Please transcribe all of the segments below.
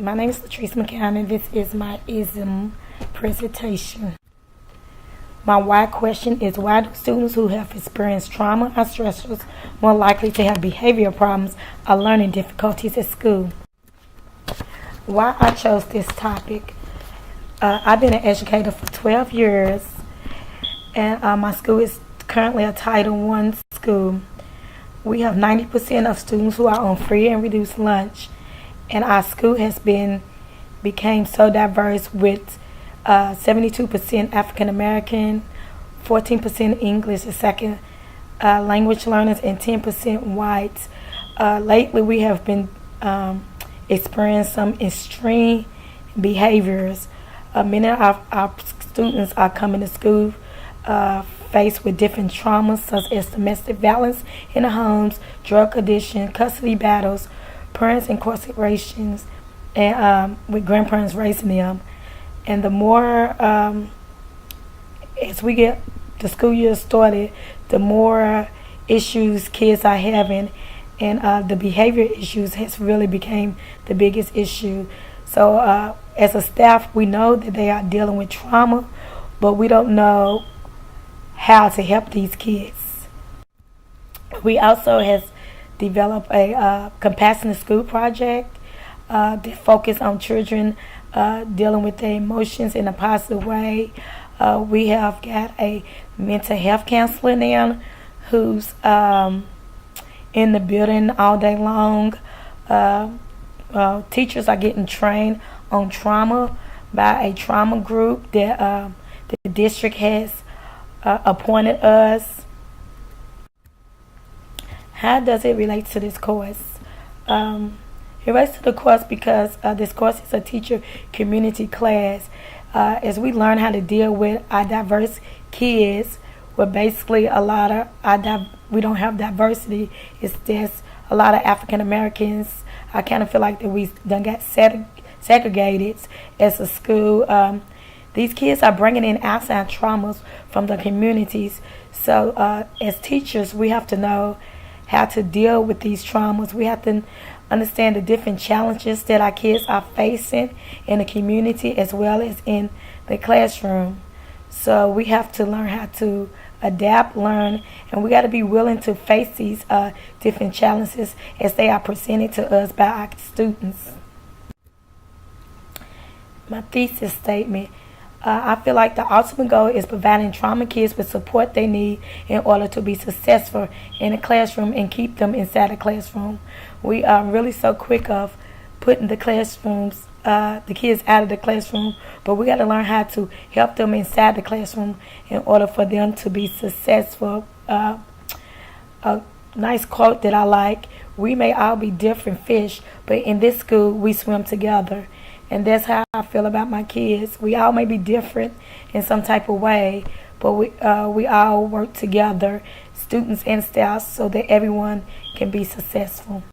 My name is LaTrice and this is my ISM presentation. My why question is, why do students who have experienced trauma or stressors more likely to have behavioral problems or learning difficulties at school? Why I chose this topic? I've been an educator for 12 years, and my school is currently a Title I school. We have 90% of students who are on free and reduced lunch, and our school became so diverse with 72% African American, 14% English as second language learners, and 10% whites. Lately, we have been experiencing some extreme behaviors. Many of our students are coming to school faced with different traumas such as domestic violence in the homes, drug addiction, custody battles, parents incarcerations, and with grandparents raising them. And the more, as we get the school year started, the more issues kids are having, and the behavior issues has really became the biggest issue. So as a staff, we know that they are dealing with trauma, but we don't know how to help these kids. We also has developed a compassionate school project that focus on children dealing with their emotions in a positive way. We have got a mental health counselor now who's in the building all day long. Teachers are getting trained on trauma by a trauma group that the district has appointed us. How does it relate to this course? It relates to the course because this course is a teacher community class. As we learn how to deal with our diverse kids, where basically a lot of we don't have diversity. It's just a lot of African Americans. I kind of feel like that we done got segregated as a school. These kids are bringing in outside traumas from the communities. So as teachers, we have to know how to deal with these traumas. We have to understand the different challenges that our kids are facing in the community as well as in the classroom. So we have to learn how to adapt, learn, and we got to be willing to face these different challenges as they are presented to us by our students. My thesis statement. I feel like the ultimate goal is providing trauma kids with support they need in order to be successful in the classroom and keep them inside the classroom. We are really so quick of putting the classrooms, the kids out of the classroom, but we got to learn how to help them inside the classroom in order for them to be successful. A nice quote that I like: "We may all be different fish, but in this school we swim together." And that's how I feel about my kids. We all may be different in some type of way, but we all work together, students and staff, so that everyone can be successful.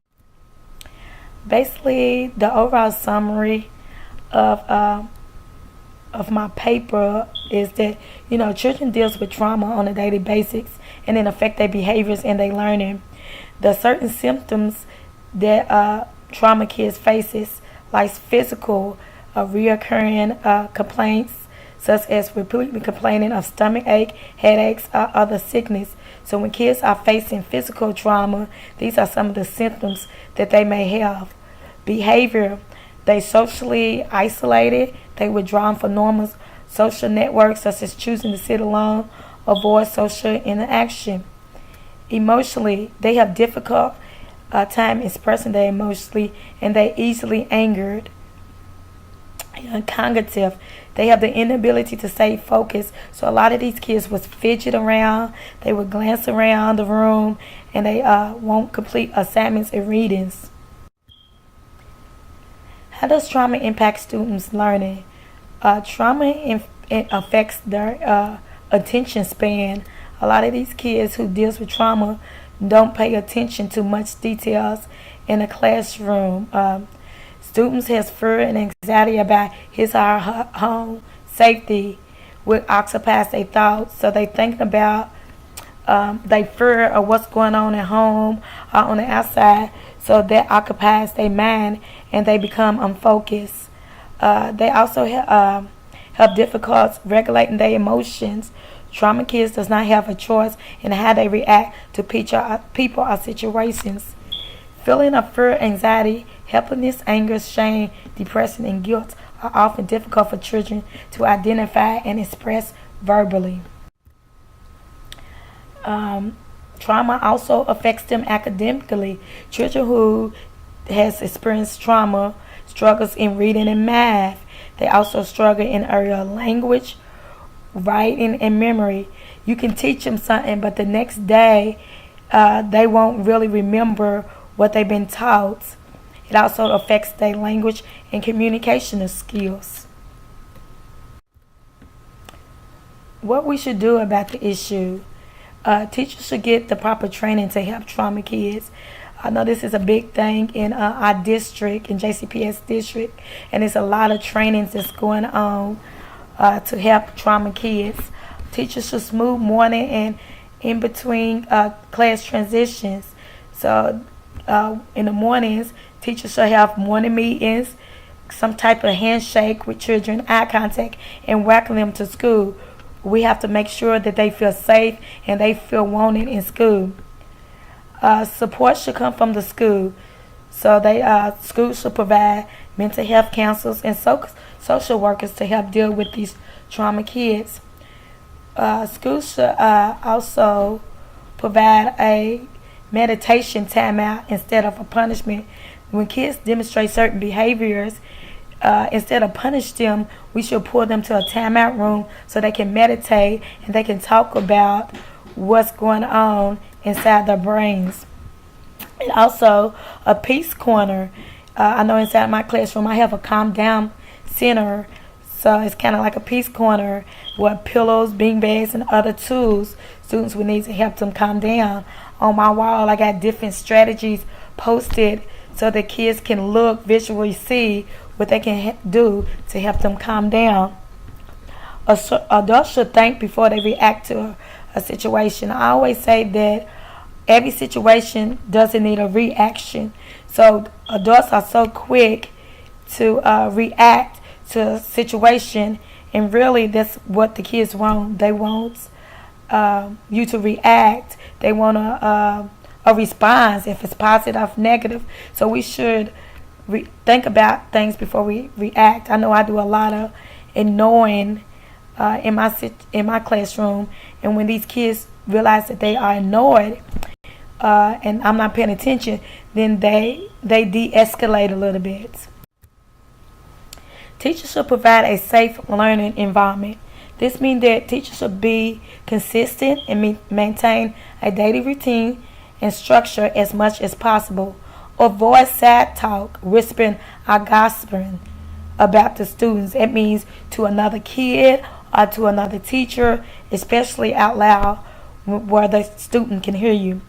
Basically, the overall summary of my paper is that, children deals with trauma on a daily basis, and it affect their behaviors and their learning. The certain symptoms that trauma kids faces, like physical, reoccurring complaints, such as repeatedly complaining of stomach ache, headaches, or other sickness. So when kids are facing physical trauma, these are some of the symptoms that they may have. Behavior: they socially isolated, they withdrawn from normal social networks, such as choosing to sit alone, avoid social interaction. Emotionally, they have difficult time expressing their emotionally, and they easily angered. Cognitive: they have the inability to stay focused. So a lot of these kids was fidget around, they would glance around the room, and they won't complete assignments and readings. How does trauma impact students' learning? Trauma affects their attention span. A lot of these kids who deals with trauma don't pay attention to much details in the classroom. Students has fear and anxiety about his or her home safety, which occupies their thoughts. So they think about They fear of what's going on at home or on the outside, so that occupies their mind and they become unfocused. They also have difficulty regulating their emotions. Trauma kids does not have a choice in how they react to people or situations. Feeling of fear, anxiety, helplessness, anger, shame, depression, and guilt are often difficult for children to identify and express verbally. Trauma also affects them academically. Children who has experienced trauma struggles in reading and math. They also struggle in area of language, writing, and memory. You can teach them something, but the next day they won't really remember what they've been taught. It also affects their language and communication skills. What we should do about the issue. Teachers should get the proper training to help trauma kids. I know this is a big thing in our district, in JCPS district, and there's a lot of trainings that's going on to help trauma kids. Teachers should smooth morning and in between class transitions. So in the mornings, teachers should have morning meetings, some type of handshake with children, eye contact, and welcome them to school. We have to make sure that they feel safe and they feel wanted in school. Support should come from the school. So schools should provide mental health counselors and social workers to help deal with these trauma kids. Schools should also provide a meditation timeout instead of a punishment. When kids demonstrate certain behaviors, instead of punish them, we should pull them to a timeout room so they can meditate and they can talk about what's going on inside their brains. And also a peace corner. I know inside my classroom I have a calm down center, so it's kind of like a peace corner with pillows, bean bags, and other tools students would need to help them calm down. On my wall I got different strategies posted so the kids can look, visually see what they can do to help them calm down. Adults should think before they react to a situation. I always say that every situation doesn't need a reaction. So adults are so quick to react to a situation, and really that's what the kids want. They want you to react. They want a response, if it's positive, negative. So we should think about things before we react. I know I do a lot of ignoring in my classroom, and when these kids realize that they are annoyed and I'm not paying attention, then they de-escalate a little bit. Teachers should provide a safe learning environment. This means that teachers should be consistent and maintain a daily routine and structure as much as possible. Avoid sad talk, whispering or gossiping about the students. It means to another kid or to another teacher, especially out loud where the student can hear you.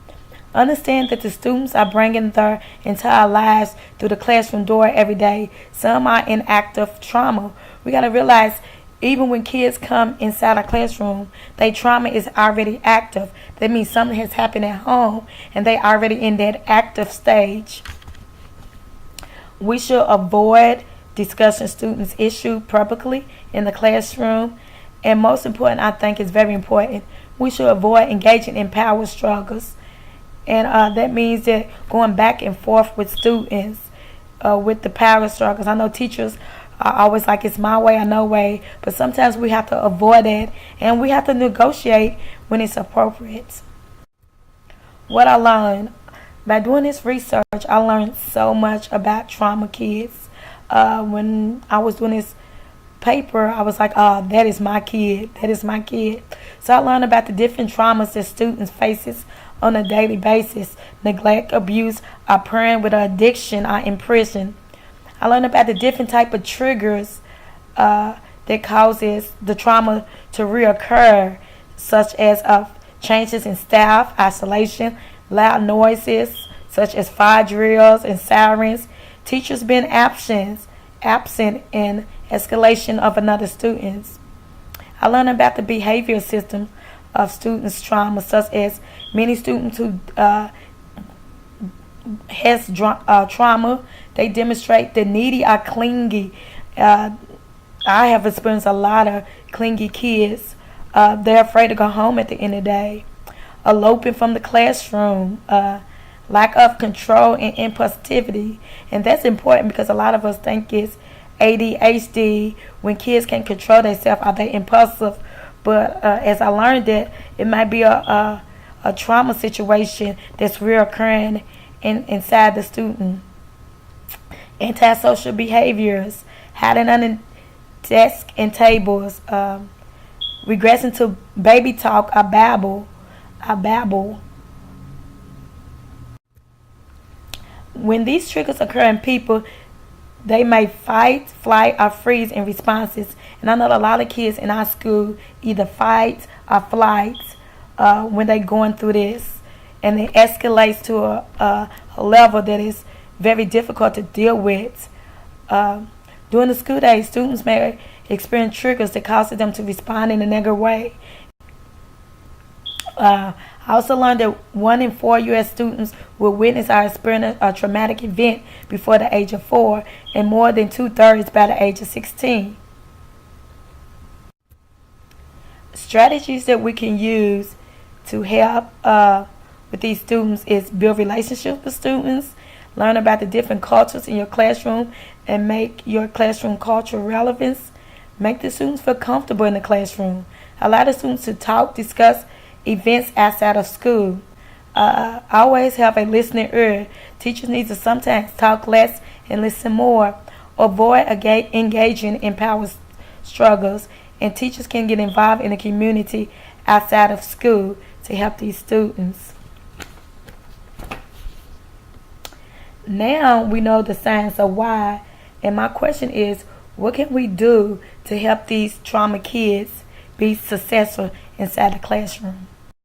Understand that the students are bringing their entire lives through the classroom door every day. Some are in active trauma. We got to realize even when kids come inside a classroom, their trauma is already active. That means something has happened at home and they already in that active stage. We should avoid discussing students' issue publicly in the classroom. And most important, I think is very important, we should avoid engaging in power struggles. And that means that going back and forth with students with the power struggles. I know teachers are always like, it's my way or no way, but sometimes we have to avoid it and we have to negotiate when it's appropriate. What I learned by doing this research, I learned so much about trauma kids. When I was doing this paper, I was like, oh, that is my kid. That is my kid. So I learned about the different traumas that students faces on a daily basis. Neglect, abuse, or parent with addiction are in prison. I learned about the different type of triggers that causes the trauma to reoccur, such as changes in staff, isolation, loud noises, such as fire drills and sirens, teachers being absent in escalation of another students. I learned about the behavior system of students' trauma, such as many students who has trauma, they demonstrate the needy are clingy. I have experienced a lot of clingy kids. They're afraid to go home at the end of the day. Eloping from the classroom, lack of control and impulsivity. And that's important because a lot of us think it's ADHD. When kids can't control themselves, are they impulsive? But as I learned that it might be a trauma situation that's reoccurring inside the student. Antisocial behaviors, hiding under desks and tables, regressing to baby talk, I babble. When these triggers occur in people, they may fight, flight, or freeze in responses. And I know a lot of kids in our school either fight or flight when they're going through this. And it escalates to a level that is very difficult to deal with. During the school day, students may experience triggers that cause them to respond in a negative way. I also learned that 1 in 4 U.S. students will witness or experience a traumatic event before the age of 4, and more than 2/3 by the age of 16. Strategies that we can use to help with these students is build relationships with students, learn about the different cultures in your classroom, and make your classroom culture relevant. Make the students feel comfortable in the classroom. Allow the students to talk, discuss events outside of school. Always have a listening ear. Teachers need to sometimes talk less and listen more. Avoid engaging in power struggles. And teachers can get involved in the community outside of school to help these students. Now we know the science of why. And my question is, what can we do to help these trauma kids be successful inside the classroom?